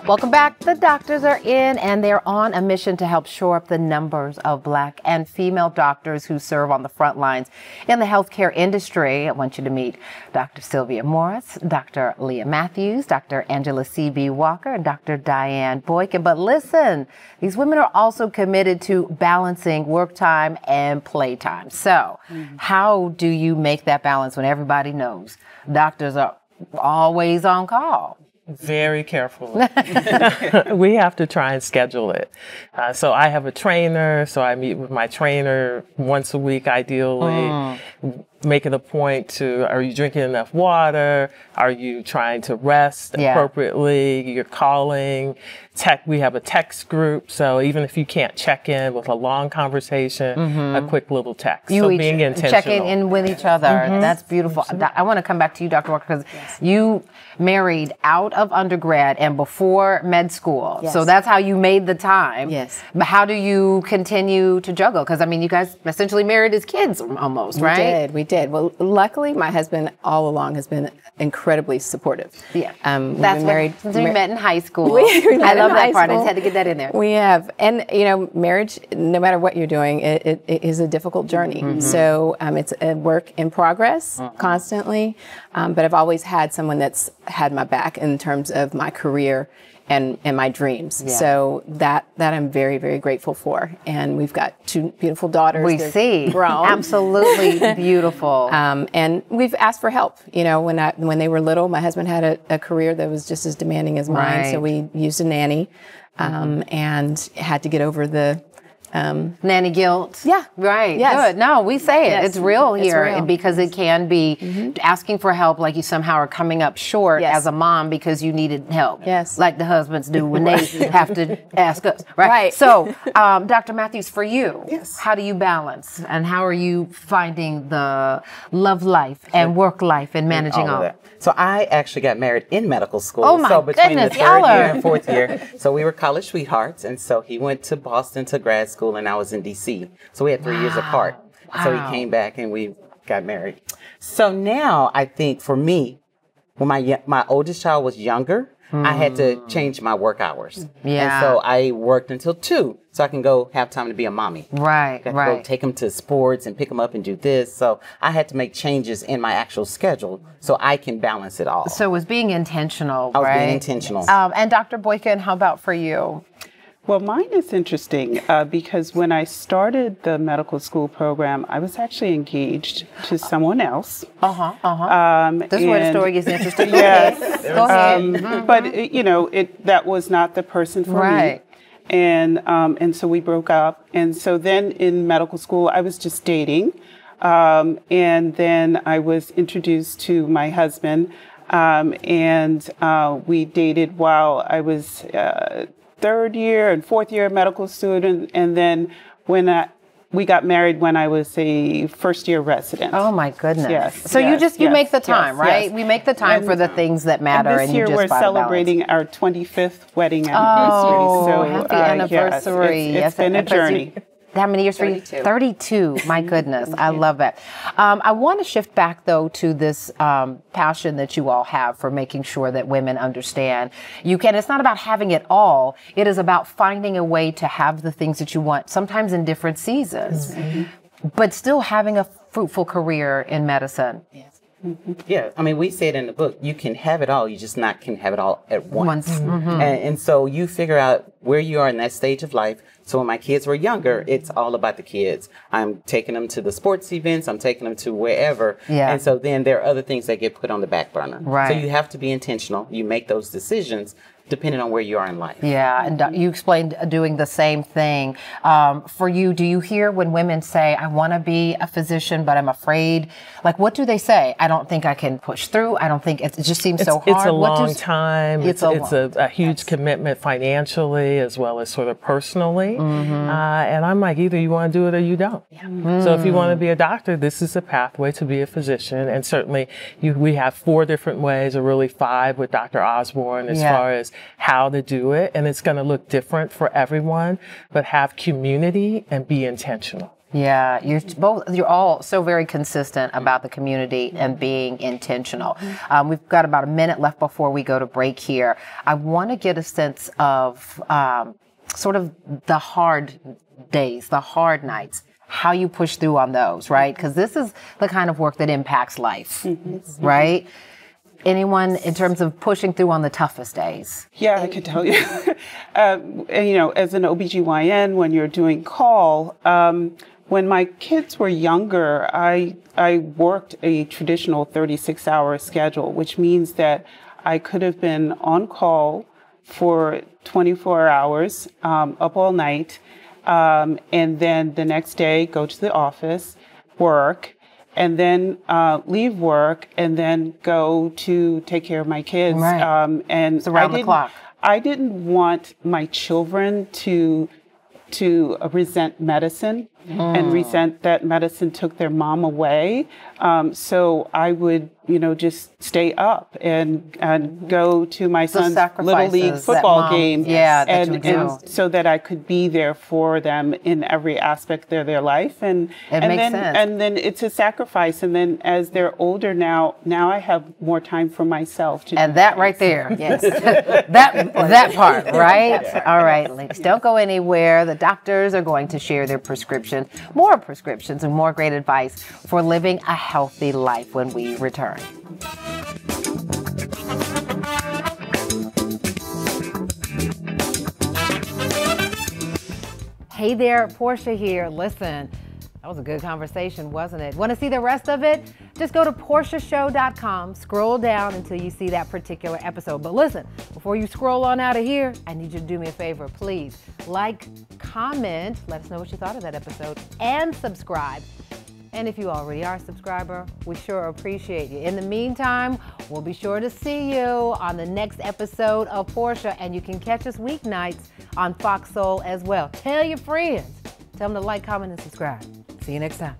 Welcome back. The doctors are in, and they're on a mission to help shore up the numbers of Black and female doctors who serve on the front lines in the healthcare industry. I want you to meet Dr. Sylvia Morris, Dr. Leah Matthews, Dr. Angela C.B. Walker, and Dr. Diane Boykin. But listen, these women are also committed to balancing work time and play time. So how do you make that balance when everybody knows doctors are always on call? Very carefully. We have to try and schedule it. So I have a trainer, so I meet with my trainer once a week, ideally. Make it a point to, are you drinking enough water? Are you trying to rest appropriately? You're calling. We have a text group, so even if you can't check in with a long conversation, a quick little text. You so being intentional. Checking in with each other. That's beautiful. I want to come back to you, Dr. Walker, because you married out of undergrad and before med school. So that's how you made the time. But how do you continue to juggle? Because, I mean, you guys essentially married as kids almost, right? We did. Well, luckily, my husband all along has been incredibly supportive. We've been married since we met in high school. I love that part. I just had to get that in there. We have. And, you know, marriage, no matter what you're doing, it is a difficult journey. So it's a work in progress constantly. But I've always had someone that's had my back in terms of my career and my dreams. So that I'm very, very grateful for. And we've got two beautiful daughters. We see. Grown. Absolutely beautiful. And we've asked for help. You know, when they were little, my husband had a career that was just as demanding as mine. So we used a nanny and had to get over the nanny guilt. Right. Good. No, we say it. It's real here. It's real. Because it can be asking for help, like you somehow are coming up short as a mom because you needed help. Like the husbands do when they have to ask us. Right. So, Dr. Matthews, for you, how do you balance, and how are you finding the love life and work life and managing all that? So I actually got married in medical school. Oh my so between goodness, the third year and fourth year. So we were college sweethearts, and so he went to Boston to grad school, and I was in D.C. So we had 3 years apart. So he came back, and we got married. So now I think for me, when my oldest child was younger, I had to change my work hours. And so I worked until 2, so I can go have time to be a mommy. I got to go take him to sports and pick him up and do this. So I had to make changes in my actual schedule so I can balance it all. So it was being intentional, I was being intentional. And Dr. Boykin, how about for you? Well, mine is interesting because when I started the medical school program, I was actually engaged to someone else. This is where the story gets interesting. Go ahead. But, you know, that was not the person for me. And so we broke up. And so then in medical school, I was just dating. And then I was introduced to my husband. And we dated while I was third year and fourth year medical student, and then when we got married when I was a first year resident. Oh my goodness! So you make the time, right? We make the time for the things that matter. And this year we're celebrating our 25th wedding anniversary. So happy anniversary! It's been a journey. How many years for you? 32. My goodness. I love it. I want to shift back, though, to this passion that you all have for making sure that women understand you can. It's not about having it all. It is about finding a way to have the things that you want, sometimes in different seasons, but still having a fruitful career in medicine. Yeah, I mean, we say it in the book, you can have it all, you just can have it all at once. And so you figure out where you are in that stage of life. So when my kids were younger, it's all about the kids. I'm taking them to the sports events, I'm taking them to wherever. And so then there are other things that get put on the back burner. So you have to be intentional. You make those decisions depending on where you are in life. And you explained doing the same thing. For you, do you hear when women say, I want to be a physician, but I'm afraid? Like, what do they say? I don't think I can push through. I don't think it just seems so hard. It's a long time. It's a huge commitment financially as well as sort of personally. And I'm like, either you want to do it or you don't. So if you want to be a doctor, this is a pathway to be a physician. And certainly we have 4 different ways, or really 5 with Dr. Osborne as far as how to do it, and it's going to look different for everyone, but have community and be intentional. Yeah, you're all so very consistent about the community and being intentional. We've got about a minute left before we go to break here. I want to get a sense of sort of the hard days, the hard nights, how you push through on those, right? Because this is the kind of work that impacts life, right? Anyone in terms of pushing through on the toughest days? Yeah, I could tell you. And, you know, as an OBGYN, when you're doing call, when my kids were younger, I worked a traditional 36-hour schedule, which means that I could have been on call for 24 hours, up all night, and then the next day go to the office, work, and then leave work, and then go to take care of my kids. Right. And it's around the clock. I didn't want my children to resent medicine and resent that medicine took their mom away. So I would, you know, just stay up and go to my son's Little League football game. Yeah, and so that I could be there for them in every aspect of their life. And then it's a sacrifice. And then as they're older now I have more time for myself. And that right there. Yes. that part, right? Yeah. All right, ladies, don't go anywhere. The doctors are going to share their more prescriptions and more great advice for living a healthy life when we return. Hey there, Portia here. Listen, that was a good conversation, wasn't it? Want to see the rest of it? Just go to portiashow.com, scroll down until you see that particular episode. But listen, before you scroll on out of here, I need you to do me a favor, please. Like, comment, let us know what you thought of that episode, and subscribe. And if you already are a subscriber, we sure appreciate you. In the meantime, we'll be sure to see you on the next episode of Portia, and you can catch us weeknights on Fox Soul as well. Tell your friends. Tell them to like, comment, and subscribe. See you next time.